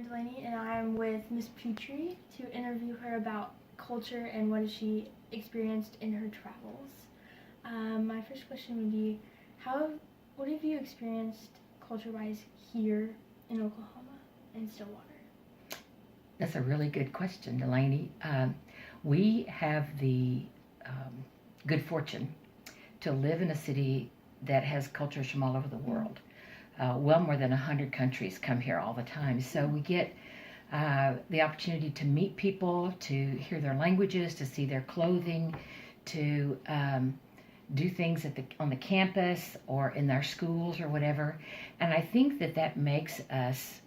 Delaney, and I'm with Miss Petree to interview her about culture and what she experienced in her travels. My first question would be, what have you experienced culture-wise here in Oklahoma and Stillwater? That's a really good question, Delaney. We have the good fortune to live in a city that has cultures from all over the world. Well more than 100 countries come here all the time. So we get the opportunity to meet people, to hear their languages, to see their clothing, to do things on the campus or in their schools or whatever. And I think that makes us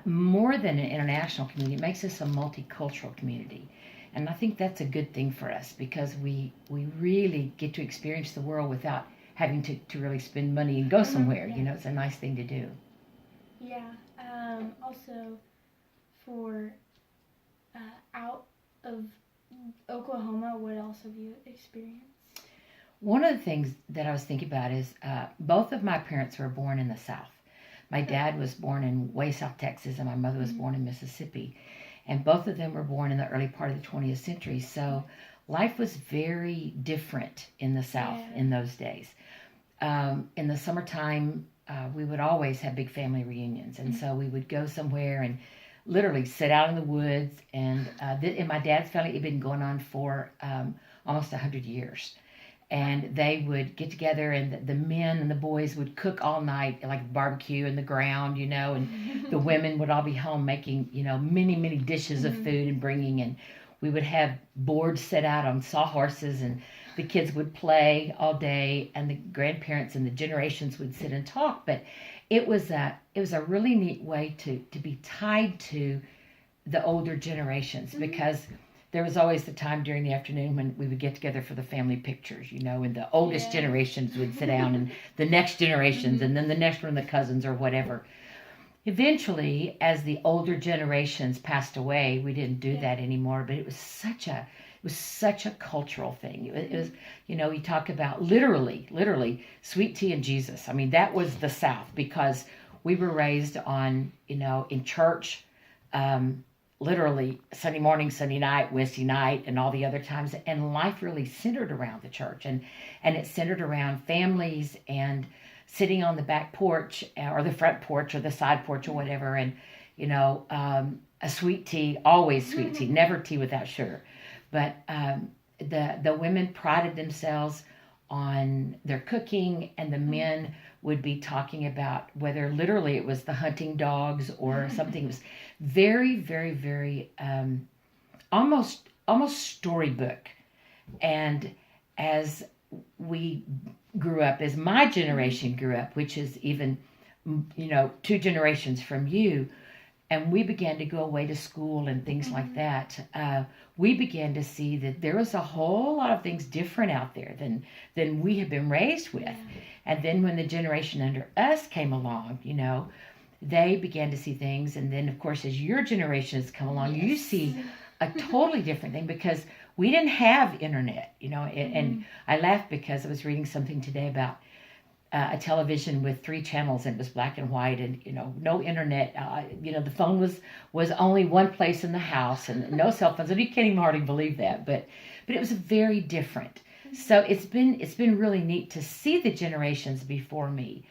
more than an international community. It makes us a multicultural community. And I think that's a good thing for us because we really get to experience the world without having to really spend money and go somewhere. Yeah. You know, it's a nice thing to do. Yeah. Also, for out of Oklahoma, what else have you experienced? One of the things that I was thinking about is both of my parents were born in the South. My dad was born in way South Texas, and my mother was born in Mississippi. And both of them were born in the early part of the 20th century. So life was very different in the South in those days. In the summertime, we would always have big family reunions. And so we would go somewhere and literally sit out in the woods. And in my dad's family, it had been going on for almost 100 years. And they would get together, and the men and the boys would cook all night, like barbecue in the ground, you know, and the women would all be home making, you know, many, many dishes of food and bringing. And we would have boards set out on sawhorses, and the kids would play all day, and the grandparents and the generations would sit and talk. But it was a really neat way to be tied to the older generations because there was always the time during the afternoon when we would get together for the family pictures, you know, and the oldest generations would sit down and the next generations and then the next one, the cousins or whatever. Eventually, as the older generations passed away, we didn't do that anymore, but it was such a cultural thing. It was, you know, you talk about literally sweet tea and Jesus. I mean, that was the South because we were raised on, you know, in church, literally Sunday morning, Sunday night, Wednesday night, and all the other times. And life really centered around the church. And it centered around families and sitting on the back porch or the front porch or the side porch or whatever. And, you know, a sweet tea, always sweet tea, never tea without sugar. But the women prided themselves on their cooking, and the men would be talking about whether literally it was the hunting dogs or something. It was very, very, very almost storybook. And as we grew up, as my generation grew up, which is even, you know, 2 generations from you, and we began to go away to school and things like that, we began to see that there was a whole lot of things different out there than we had been raised with. And then when the generation under us came along, you know, they began to see things. And then, of course, as your generation has come along, you see a totally different thing because we didn't have internet, you know. And I laughed because I was reading something today about a television with 3 channels, and it was black and white, and, you know, no internet. You know, the phone was only one place in the house, and no cell phones. And you can't even hardly believe that, but it was very different. So it's been really neat to see the generations before me,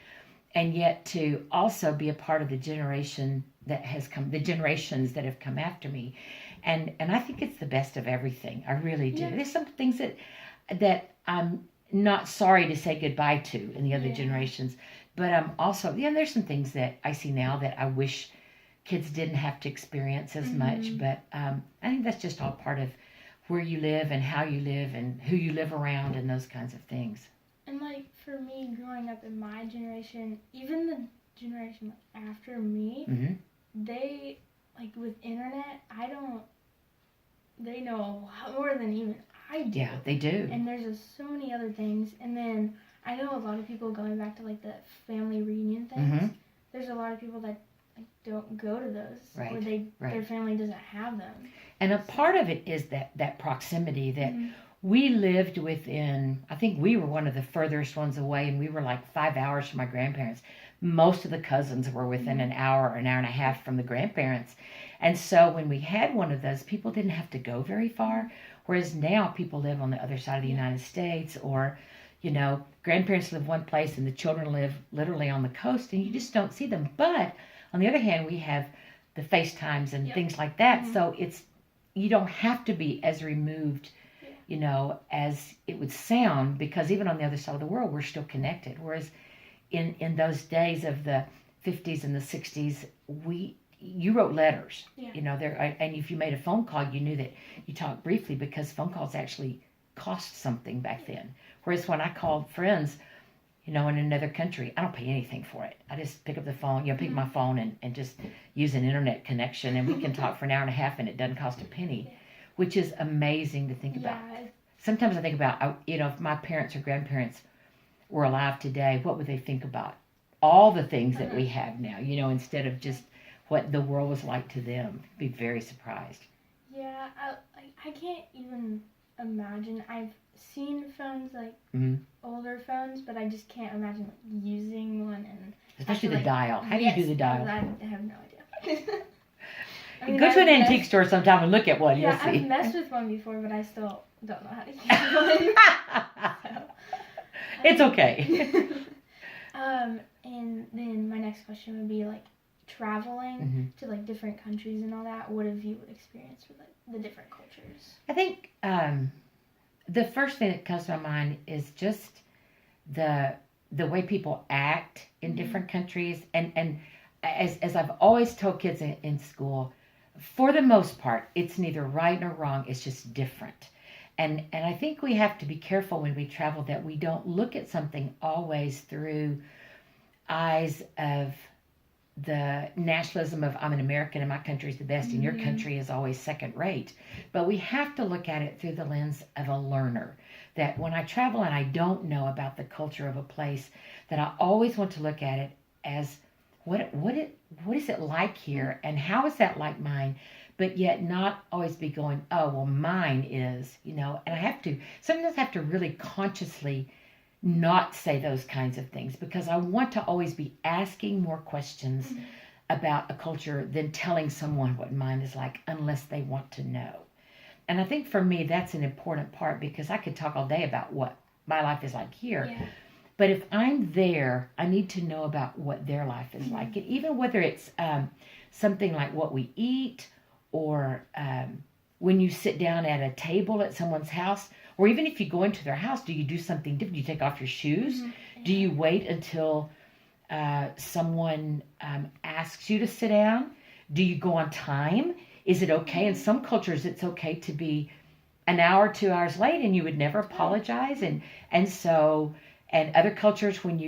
and yet to also be a part of the generation that has come, the generations that have come after me, and I think it's the best of everything. I really do. There's some things that I'm not sorry to say goodbye to in the other generations, but also, there's some things that I see now that I wish kids didn't have to experience as much, but I think that's just all part of where you live and how you live and who you live around and those kinds of things. And like for me, growing up in my generation, even the generation after me, they, like with internet, they know a lot more than even I do. Yeah, they do. And there's just so many other things. And then I know a lot of people going back to like the family reunion things. There's a lot of people that like don't go to those, or their family doesn't have them. And a part of it is that proximity that we lived within. I think we were one of the furthest ones away, and we were like 5 hours from my grandparents. most of the cousins were within an hour and a half from the grandparents. And so when we had one of those, people didn't have to go very far. Whereas now people live on the other side of the United States, or, grandparents live one place and the children live literally on the coast, and you just don't see them. But on the other hand, we have the FaceTimes and things like that. So you don't have to be as removed, as it would sound, because even on the other side of the world, we're still connected. Whereas in those days of the 50s and the 60s, you wrote letters, and if you made a phone call, you knew that you talked briefly, because phone calls actually cost something back then. Whereas when I called friends, in another country, I don't pay anything for it. I just pick up the phone, pick my phone and just use an internet connection, and we can talk for an hour and a half, and it doesn't cost a penny, which is amazing to think about. Sometimes I think about, if my parents or grandparents were alive today, what would they think about all the things that we have now, instead of just what the world was like to them. Be very surprised. Yeah, I can't even imagine. I've seen phones, like older phones, but I just can't imagine using one. And especially the dial. How do you do the dial? I have no idea. Go to an antique store sometime and look at one. Yeah, you'll see. I've messed with one before, but I still don't know how to use one. It's okay. And then my next question would be, like, traveling to, like, different countries and all that. What have you experienced with, like, the different cultures? I think the first thing that comes to my mind is just the way people act in different countries. And as I've always told kids in school, for the most part, it's neither right nor wrong. It's just different. And I think we have to be careful when we travel that we don't look at something always through eyes of the nationalism of I'm an American and my country's the best and your country is always second rate. But we have to look at it through the lens of a learner. That when I travel and I don't know about the culture of a place, that I always want to look at it as what is it like here, and how is that like mine? But yet not always be going, oh, well, mine is, and I sometimes have to really consciously not say those kinds of things, because I want to always be asking more questions about a culture than telling someone what mine is like, unless they want to know. And I think for me, that's an important part, because I could talk all day about what my life is like here. Yeah. But if I'm there, I need to know about what their life is like. And even whether it's something like what we eat, or when you sit down at a table at someone's house, or even if you go into their house, do you do something different? Do you take off your shoes? Do you wait until someone asks you to sit down? Do you go on time? Is it okay? In some cultures, it's okay to be an hour, 2 hours late, and you would never apologize. And other cultures, when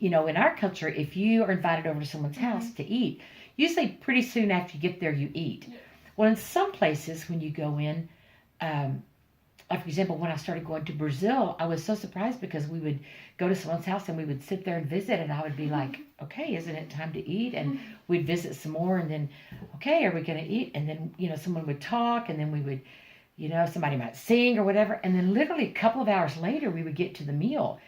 in our culture, if you are invited over to someone's house to eat, usually pretty soon after you get there, you eat. Yeah. Well, in some places, when you go in, like for example, when I started going to Brazil, I was so surprised, because we would go to someone's house and we would sit there and visit, and I would be like, okay, isn't it time to eat? And we'd visit some more, and then, okay, are we going to eat? And then, someone would talk, and then we would, somebody might sing or whatever. And then literally a couple of hours later, we would get to the meal.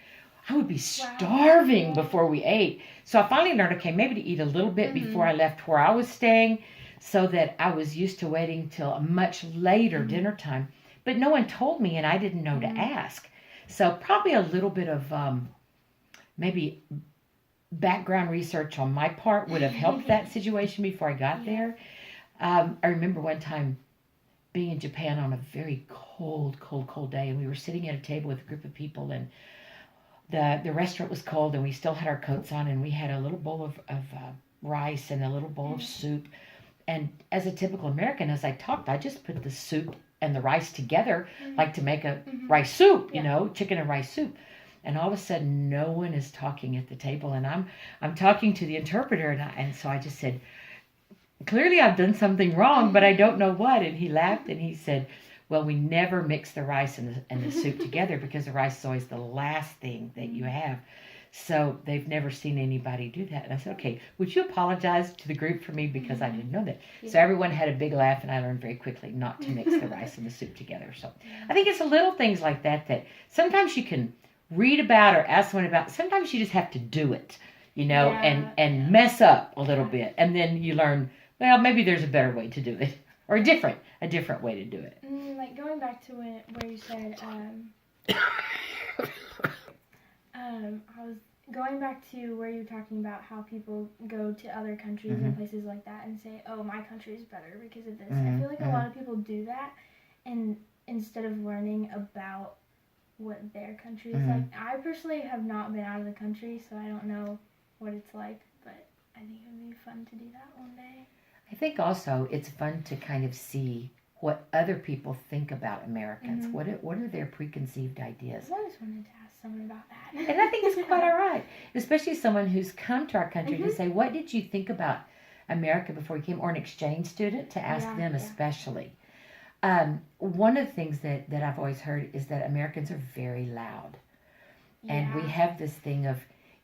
I would be starving before we ate. So I finally learned, okay, maybe to eat a little bit before I left where I was staying, so that I was used to waiting till a much later dinner time. But no one told me, and I didn't know to ask. So probably a little bit of maybe background research on my part would have helped that situation before I got there. I remember one time being in Japan on a very cold day, and we were sitting at a table with a group of people, and the restaurant was cold, and we still had our coats on, and we had a little bowl of rice and a little bowl of soup. And as a typical American, as I talked, I just put the soup and the rice together, like to make a rice soup, chicken and rice soup. And all of a sudden, no one is talking at the table, and I'm talking to the interpreter, and so I just said, clearly I've done something wrong, but I don't know what. And he laughed, and he said, well, we never mix the rice and the soup together, because the rice is always the last thing that you have. So they've never seen anybody do that. And I said, okay, would you apologize to the group for me, because I didn't know that. Yeah. So everyone had a big laugh, and I learned very quickly not to mix the rice and the soup together. So I think it's the little things like that sometimes you can read about or ask someone about. Sometimes you just have to do it. and mess up a little bit. And then you learn, well, maybe there's a better way to do it, or a different way to do it. Like going back to where you said, I was going back to where you were talking about how people go to other countries and places like that and say, oh, my country is better because of this. I feel like a lot of people do that, and instead of learning about what their country is like. I personally have not been out of the country, so I don't know what it's like, but I think it would be fun to do that one day. I think also it's fun to kind of see what other people think about Americans. What are their preconceived ideas? I've always wanted to ask someone about that. And I think it's quite all right, especially someone who's come to our country to say, what did you think about America before you came? Or an exchange student, to ask them especially. One of the things that I've always heard is that Americans are very loud. And we have this thing of,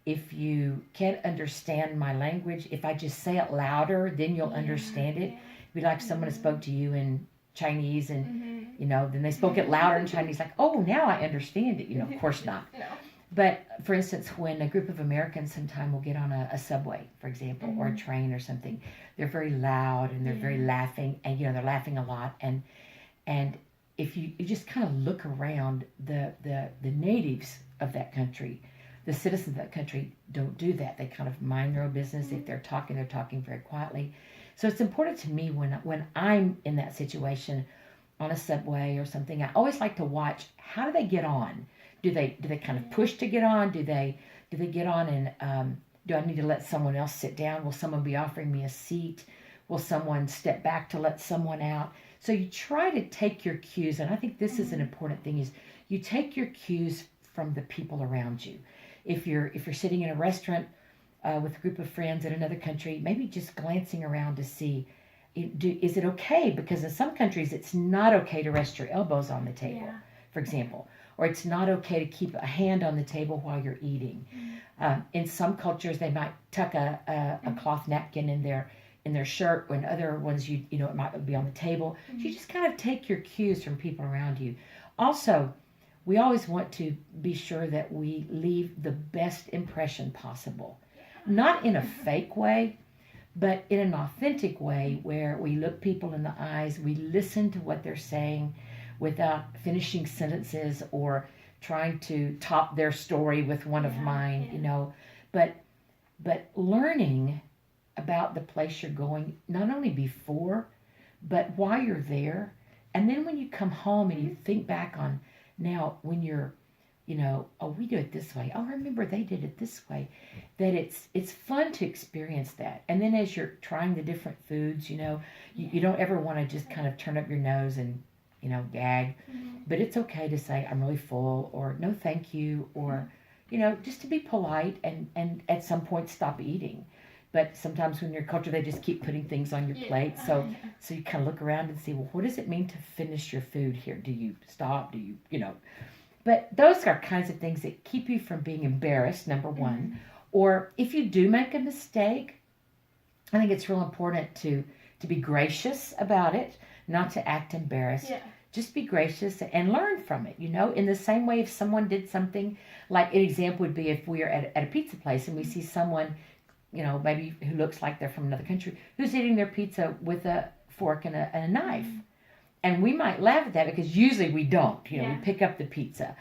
if you can't understand my language, if I just say it louder, then you'll understand it. It'd be like someone spoke to you in Chinese and, then they spoke it louder in Chinese, like, oh, now I understand it. Of course not. No. But, for instance, when a group of Americans sometime will get on a subway, for example, or a train or something, they're very loud and they're very laughing, and, they're laughing a lot. And if you just kind of look around, the natives of that country, the citizens of that country don't do that. They kind of mind their own business. If they're talking very quietly. So it's important to me when I'm in that situation on a subway or something, I always like to watch, how do they get on? Do they kind of push to get on? Do they get on and do I need to let someone else sit down? Will someone be offering me a seat? Will someone step back to let someone out? So you try to take your cues, and I think this is an important thing, is you take your cues from the people around you. If you're sitting in a restaurant with a group of friends in another country, maybe just glancing around to see, is it okay? Because in some countries, it's not okay to rest your elbows on the table, for example. Or it's not okay to keep a hand on the table while you're eating. In some cultures, they might tuck a cloth napkin in their shirt, or in other ones, it might be on the table. So you just kind of take your cues from people around you. Also, we always want to be sure that we leave the best impression possible. Not in a fake way, but in an authentic way where we look people in the eyes, we listen to what they're saying without finishing sentences or trying to top their story with one of mine, But learning about the place you're going, not only before, but while you're there. And then when you come home and you think back on now when you're, oh, we do it this way. Oh, remember they did it this way. That it's fun to experience that. And then as you're trying the different foods, you don't ever want to just kind of turn up your nose and, gag. But it's okay to say, I'm really full, or no, thank you, or, just to be polite and at some point stop eating. But sometimes when you're in culture, they just keep putting things on your plate. So you kind of look around and see, well, what does it mean to finish your food here? Do you stop? Do you, But those are kinds of things that keep you from being embarrassed, number one. Or if you do make a mistake, I think it's real important to be gracious about it, not to act embarrassed. Yeah. Just be gracious and learn from it, In the same way, if someone did something, like an example would be if we are at a pizza place and we see someone, maybe who looks like they're from another country, who's eating their pizza with a fork and a knife. And we might laugh at that because usually we don't, we pick up the pizza.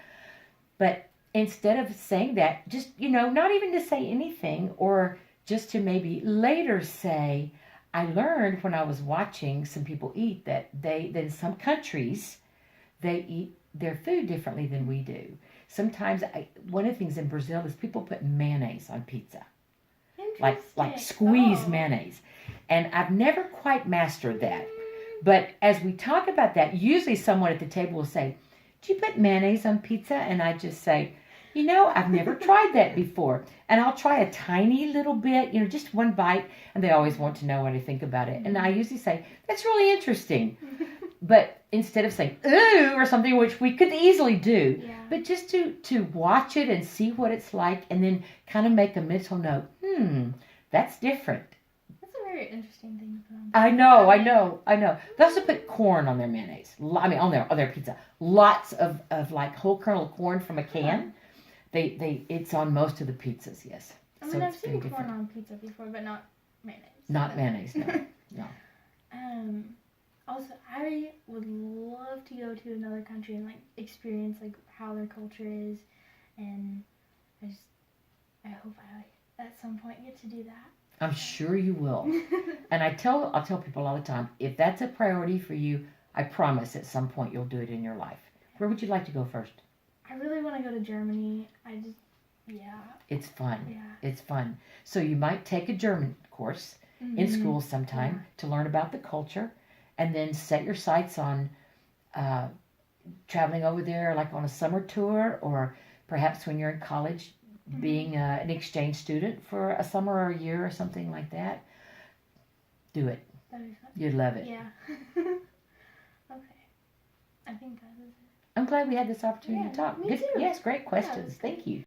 But instead of saying that, just, not even to say anything, or just to maybe later say, I learned when I was watching some people eat that in some countries, they eat their food differently than we do. Sometimes, one of the things in Brazil is people put mayonnaise on pizza. Like squeeze mayonnaise. And I've never quite mastered that. But as we talk about that, usually someone at the table will say, do you put mayonnaise on pizza? And I just say, I've never tried that before. And I'll try a tiny little bit, just one bite. And they always want to know what I think about it. And I usually say, that's really interesting. But instead of saying, ooh, or something, which we could easily do, but just to watch it and see what it's like, and then kind of make a mental note, that's different. That's a very interesting thing to put on. I know. They also put corn on their mayonnaise. On their pizza. Lots of like whole kernel corn from a can. It's on most of the pizzas, yes. I mean, So I've it's very seen corn different. on pizza before, but not mayonnaise. Not So. mayonnaise, no. No. Also, I would love to go to another country and like experience like how their culture is, and I hope I at some point get to do that. I'm sure you will. And I'll tell people all the time, if that's a priority for you, I promise at some point you'll do it in your life. Where would you like to go first? I really want to go to Germany. Yeah. It's fun. Yeah. It's fun. So you might take a German course in school sometime to learn about the culture, and then set your sights on traveling over there like on a summer tour, or perhaps when you're in college being an exchange student for a summer or a year or something like that. Do it. That'd be fun. You'd love it. Yeah. Okay. I think that is it. I'm glad we had this opportunity to talk. Me Good, too. yes, great Yeah, it was questions. good. Thank you.